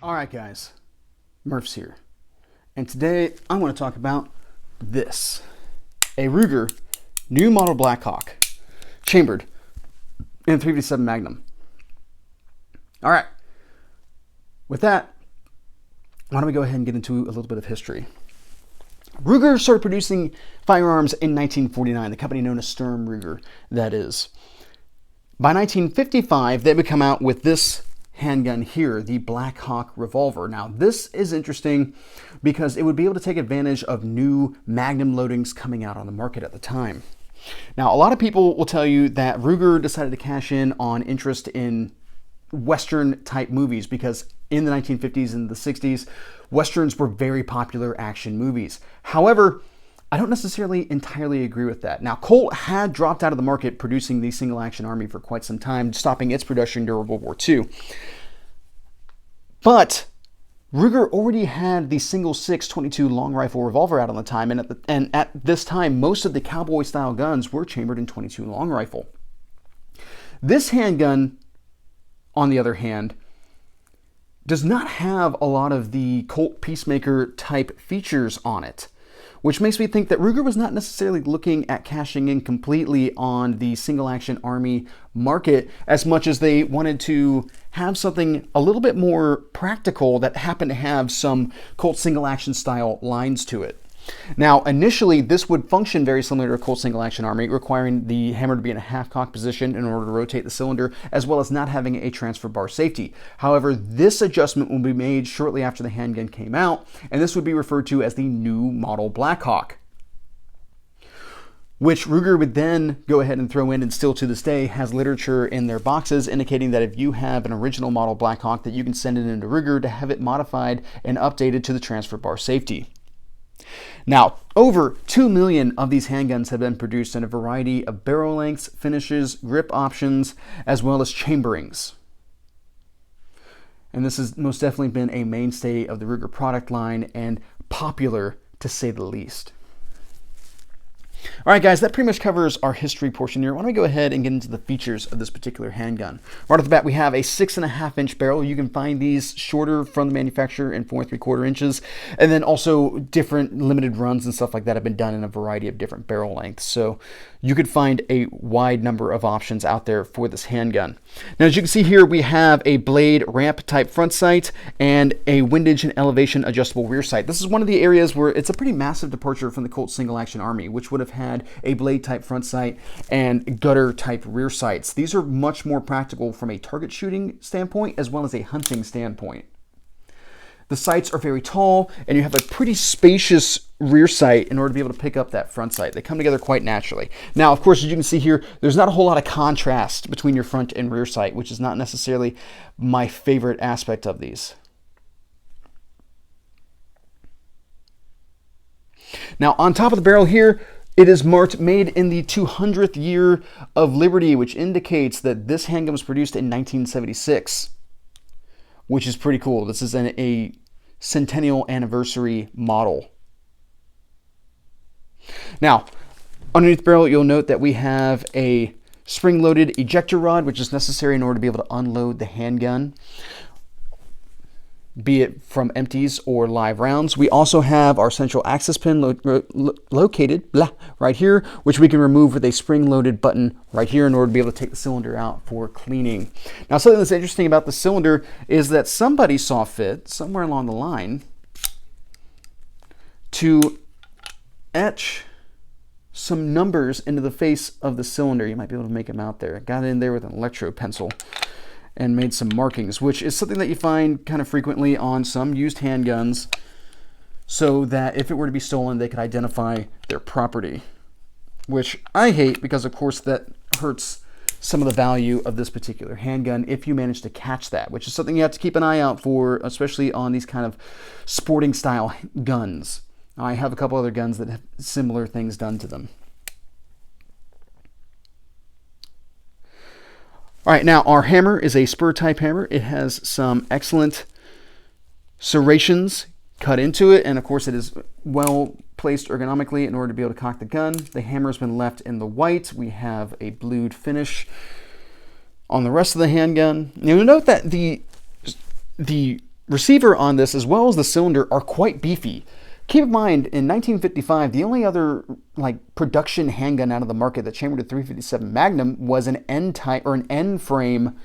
All right, guys, Murph's here, and today I want to talk about this, a Ruger New Model Blackhawk, chambered in a 357 Magnum. All right, with that, why don't we go ahead and get into a little bit of history. Ruger started producing firearms in 1949, the company known as Sturm Ruger, that is. By 1955, they would come out with this handgun here, the Blackhawk revolver. Now, this is interesting because it would be able to take advantage of new Magnum loadings coming out on the market at the time. Now, a lot of people will tell you that Ruger decided to cash in on interest in Western type movies because in the 1950s and the 60s, Westerns were very popular action movies. However, I don't necessarily entirely agree with that. Now, Colt had dropped out of the market producing the single action army for quite some time, stopping its production during World War II. But Ruger already had the single 6.22 long rifle revolver out on the time, and at this time, most of the cowboy style guns were chambered in 22 long rifle. This handgun, on the other hand, does not have a lot of the Colt Peacemaker type features on it, which makes me think that Ruger was not necessarily looking at cashing in completely on the single action army market as much as they wanted to have something a little bit more practical that happened to have some Colt single action style lines to it. Now, initially, this would function very similar to a Colt single action army, requiring the hammer to be in a half cock position in order to rotate the cylinder, as well as not having a transfer bar safety. However, this adjustment will be made shortly after the handgun came out, and this would be referred to as the New Model Blackhawk, which Ruger would then go ahead and throw in, and still to this day has literature in their boxes indicating that if you have an original model Blackhawk, that you can send it into Ruger to have it modified and updated to the transfer bar safety. Now, over 2 million of these handguns have been produced in a variety of barrel lengths, finishes, grip options, as well as chamberings. And this has most definitely been a mainstay of the Ruger product line and popular to say the least. All right, guys, that pretty much covers our history portion here. Why don't we go ahead and get into the features of this particular handgun. Right off the bat, we have a 6.5-inch barrel. You can find these shorter from the manufacturer in 4 3/4 inches. And then also different limited runs and stuff like that have been done in a variety of different barrel lengths. So you could find a wide number of options out there for this handgun. Now, as you can see here, we have a blade ramp type front sight and a windage and elevation adjustable rear sight. This is one of the areas where it's a pretty massive departure from the Colt single action army, which would have had a blade type front sight and gutter type rear sights. These are much more practical from a target shooting standpoint as well as a hunting standpoint. The sights are very tall, and you have a pretty spacious rear sight in order to be able to pick up that front sight. They come together quite naturally. Now, of course, as you can see here, there's not a whole lot of contrast between your front and rear sight, which is not necessarily my favorite aspect of these. Now, on top of the barrel here, it is marked made in the 200th year of Liberty, which indicates that this handgun was produced in 1976, which is pretty cool. This is a centennial anniversary model. Now, underneath the barrel, you'll note that we have a spring-loaded ejector rod, which is necessary in order to be able to unload the handgun, be it from empties or live rounds. We also have our central access pin located right here, which we can remove with a spring-loaded button right here in order to be able to take the cylinder out for cleaning. Now, something that's interesting about the cylinder is that somebody saw fit, somewhere along the line, to etch some numbers into the face of the cylinder. You might be able to make them out there. Got in there with an electro pencil and made some markings, which is something that you find kind of frequently on some used handguns, so that if it were to be stolen, they could identify their property, which I hate because, of course, that hurts some of the value of this particular handgun if you manage to catch that, which is something you have to keep an eye out for, especially on these kind of sporting style guns. I have a couple other guns that have similar things done to them. All right, now our hammer is a spur type hammer. It has some excellent serrations cut into it, and of course it is well placed ergonomically in order to be able to cock the gun. The hammer has been left in the white. We have a blued finish on the rest of the handgun. You'll note that the receiver on this, as well as the cylinder, are quite beefy. Keep in mind, in 1955, the only other like production handgun out of the market that chambered a 357 Magnum was an end type or an end frame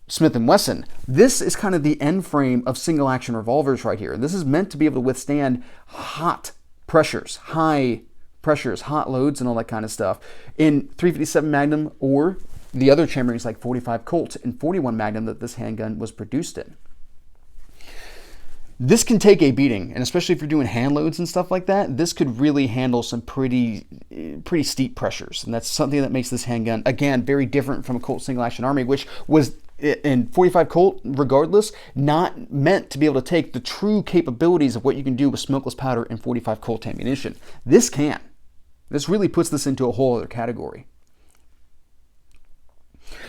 Smith & Wesson. This is kind of the end frame of single action revolvers right here. This is meant to be able to withstand hot pressures, high pressures, hot loads, and all that kind of stuff. In 357 Magnum or the other chamberings like 45 Colt and 41 Magnum that this handgun was produced in. This can take a beating, and especially if you're doing hand loads and stuff like that, this could really handle some pretty steep pressures. And that's something that makes this handgun, again, very different from a Colt single action army, which was in 45 Colt, regardless, not meant to be able to take the true capabilities of what you can do with smokeless powder and 45 Colt ammunition. This can. This really puts this into a whole other category.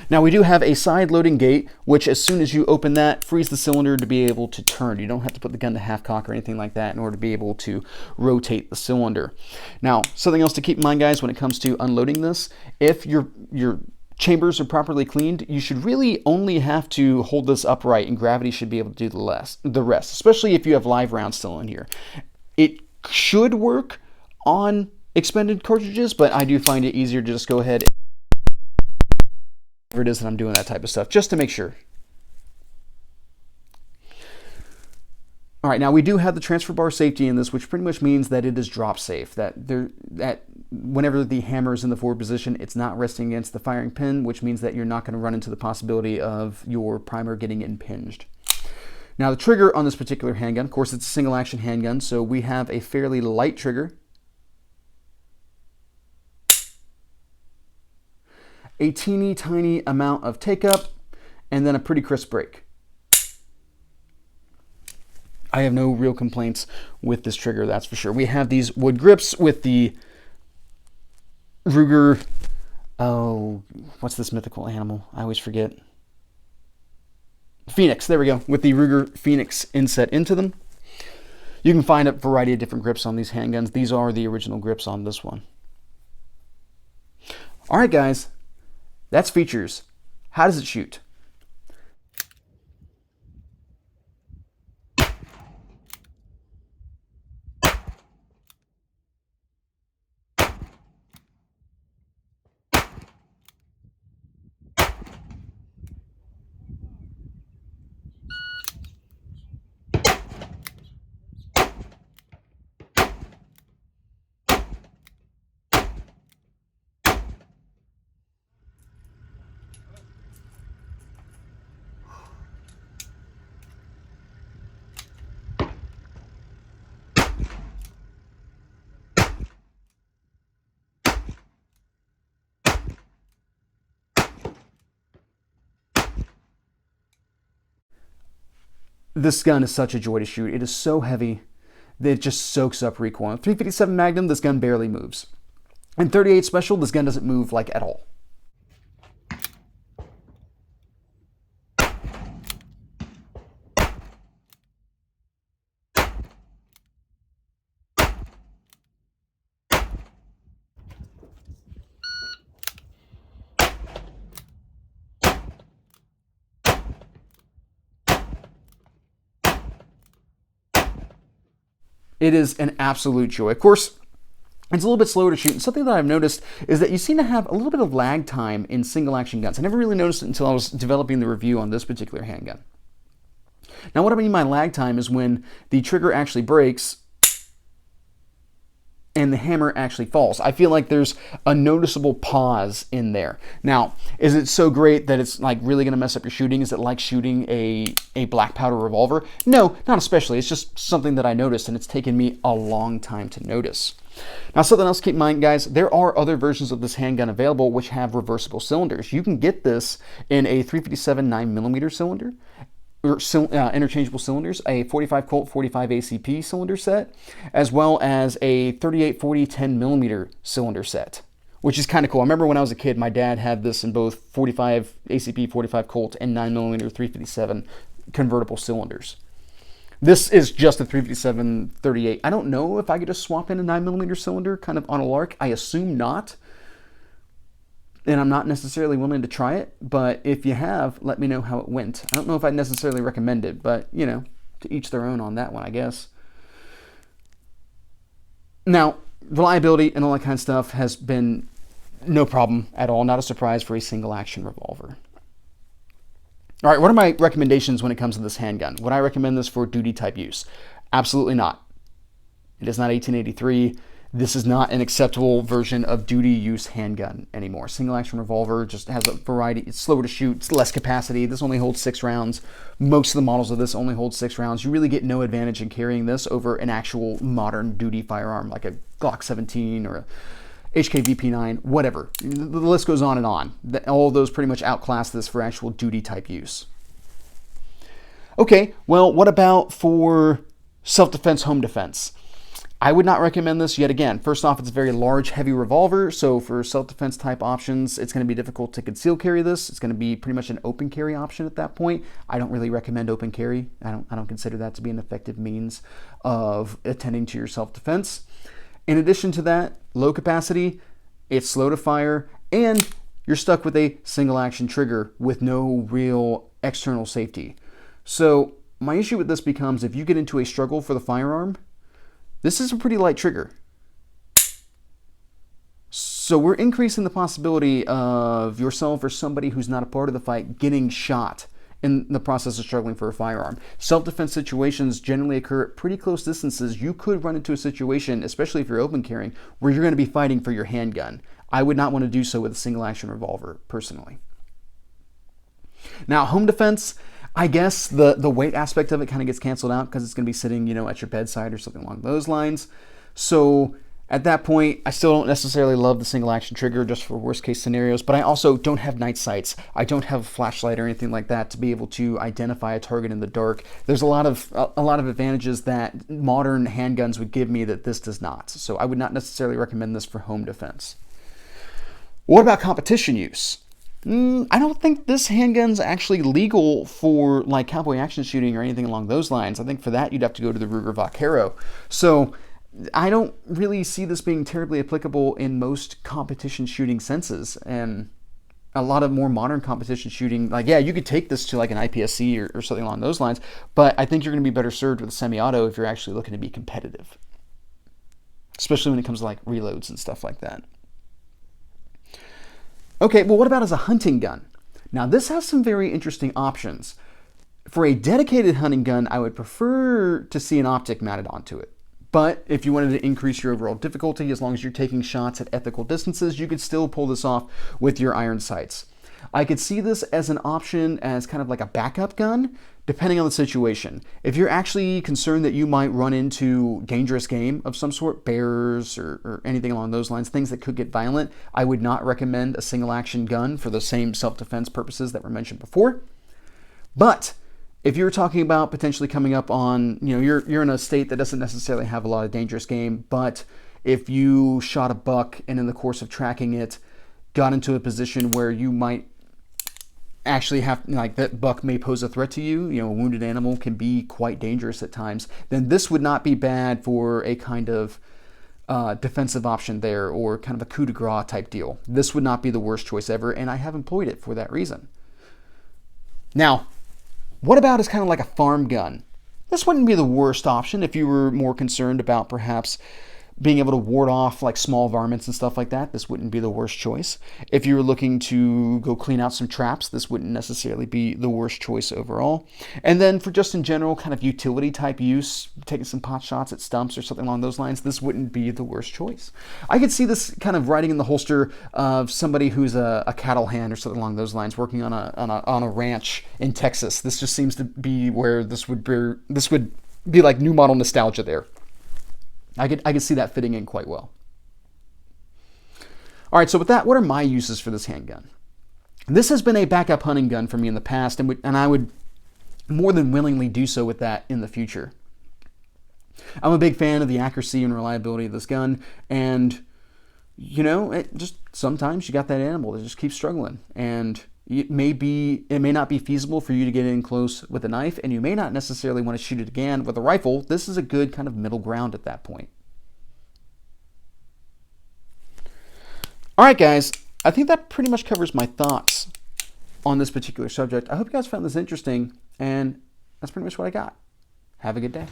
Now we do have a side loading gate, which as soon as you open that, frees the cylinder to be able to turn. You don't have to put the gun to half cock or anything like that in order to be able to rotate the cylinder. Now, something else to keep in mind, guys, when it comes to unloading this, if your chambers are properly cleaned, you should really only have to hold this upright and gravity should be able to do the rest, especially if you have live rounds still in here. It should work on expended cartridges, but I do find it easier to just go ahead it is that I'm doing that type of stuff just to make sure. All right, now we do have the transfer bar safety in this, which pretty much means that it is drop safe, that whenever the hammer is in the forward position, it's not resting against the firing pin, which means that you're not going to run into the possibility of your primer getting impinged. Now the trigger on this particular handgun, of course, it's a single action handgun, so we have a fairly light trigger. A teeny tiny amount of take up, and then a pretty crisp break. I have no real complaints with this trigger, that's for sure. We have these wood grips with the Ruger, oh, what's this mythical animal? I always forget. Phoenix, there we go, with the Ruger Phoenix inset into them. You can find a variety of different grips on these handguns. These are the original grips on this one. All right, guys. That's features. How does it shoot? This gun is such a joy to shoot. It is so heavy that it just soaks up recoil. In 357 Magnum, this gun barely moves. In 38 Special, this gun doesn't move like at all. It is an absolute joy. Of course, it's a little bit slower to shoot. And something that I've noticed is that you seem to have a little bit of lag time in single action guns. I never really noticed it until I was developing the review on this particular handgun. Now, what I mean by lag time is when the trigger actually breaks and the hammer actually falls. I feel like there's a noticeable pause in there. Now, is it so great that it's like really gonna mess up your shooting? Is it like shooting a black powder revolver? No, not especially. It's just something that I noticed, and it's taken me a long time to notice. Now, something else to keep in mind, guys, there are other versions of this handgun available which have reversible cylinders. You can get this in a 357 9mm cylinder, or interchangeable cylinders, a 45 Colt 45 ACP cylinder set, as well as a 38 40 10mm cylinder set, which is kind of cool. I remember when I was a kid, my dad had this in both 45 ACP 45 Colt and 9mm 357 convertible cylinders. This is just a 357 38. I don't know if I could just swap in a 9mm cylinder kind of on a lark. I assume not. and I'm not necessarily willing to try it, but if you have, let me know how it went. I don't know if I'd necessarily recommend it, but, you know, to each their own on that one, I guess. Now, reliability and all that kind of stuff has been no problem at all, not a surprise for a single action revolver. All right, what are my recommendations when it comes to this handgun? Would I recommend this for duty type use? Absolutely not. It is not 1883. This is not an acceptable version of duty use handgun anymore. Single action revolver just has a variety. It's slower to shoot, it's less capacity. This only holds 6 rounds. Most of the models of this only hold 6 rounds. You really get no advantage in carrying this over an actual modern duty firearm like a Glock 17 or a HKVP9, whatever. The list goes on and on. All of those pretty much outclass this for actual duty type use. Okay, well, what about for self-defense, home defense? I would not recommend this yet again. First off, it's a very large, heavy revolver, so for self-defense type options, it's going to be difficult to conceal carry this. It's going to be pretty much an open carry option at that point. I don't really recommend open carry. I don't consider that to be an effective means of attending to your self-defense. In addition to that, low capacity, it's slow to fire, and you're stuck with a single action trigger with no real external safety. So my issue with this becomes if you get into a struggle for the firearm, this is a pretty light trigger. So we're increasing the possibility of yourself or somebody who's not a part of the fight getting shot in the process of struggling for a firearm. Self-defense situations generally occur at pretty close distances. You could run into a situation, especially if you're open carrying, where you're going to be fighting for your handgun. I would not want to do so with a single action revolver, personally. Now, home defense, I guess the weight aspect of it kind of gets canceled out because it's going to be sitting, you know, at your bedside or something along those lines. So at that point, I still don't necessarily love the single action trigger just for worst case scenarios, but I also don't have night sights. I don't have a flashlight or anything like that to be able to identify a target in the dark. There's a lot of advantages that modern handguns would give me that this does not. So I would not necessarily recommend this for home defense. What about competition use? I don't think this handgun's actually legal for like cowboy action shooting or anything along those lines. I think for that you'd have to go to the Ruger Vaquero. So I don't really see this being terribly applicable in most competition shooting senses. And a lot of more modern competition shooting, like, yeah, you could take this to like an IPSC or something along those lines, but I think you're going to be better served with a semi-auto if you're actually looking to be competitive, especially when it comes to like reloads and stuff like that. Okay, well, what about as a hunting gun? Now, this has some very interesting options. For a dedicated hunting gun, I would prefer to see an optic mounted onto it. But if you wanted to increase your overall difficulty, as long as you're taking shots at ethical distances, you could still pull this off with your iron sights. I could see this as an option as kind of like a backup gun, depending on the situation. If you're actually concerned that you might run into dangerous game of some sort, bears or anything along those lines, things that could get violent, I would not recommend a single action gun for the same self-defense purposes that were mentioned before. But if you're talking about potentially coming up on, you know, you're in a state that doesn't necessarily have a lot of dangerous game, but if you shot a buck and in the course of tracking it, got into a position where you might actually have, like, that buck may pose a threat to you, you know, a wounded animal can be quite dangerous at times, then this would not be bad for a kind of defensive option there, or kind of a coup de grace type deal. This would not be the worst choice ever, and I have employed it for that reason. Now, what about as kind of like a farm gun? This wouldn't be the worst option if you were more concerned about perhaps being able to ward off like small varmints and stuff like that. This wouldn't be the worst choice. If you were looking to go clean out some traps, this wouldn't necessarily be the worst choice overall. And then for just in general kind of utility type use, taking some pot shots at stumps or something along those lines, this wouldn't be the worst choice. I could see this kind of riding in the holster of somebody who's a cattle hand or something along those lines, working on a ranch in Texas. This just seems to be where this would be like new model nostalgia there. I could see that fitting in quite well. All right, so with that, what are my uses for this handgun? This has been a backup hunting gun for me in the past, and I would more than willingly do so with that in the future. I'm a big fan of the accuracy and reliability of this gun, and you know, it just sometimes you got that animal that just keeps struggling, and it may not be feasible for you to get in close with a knife, and you may not necessarily want to shoot it again with a rifle. This is a good kind of middle ground at that point. All right, guys, I think that pretty much covers my thoughts on this particular subject. I hope you guys found this interesting, and that's pretty much what I got. Have a good day.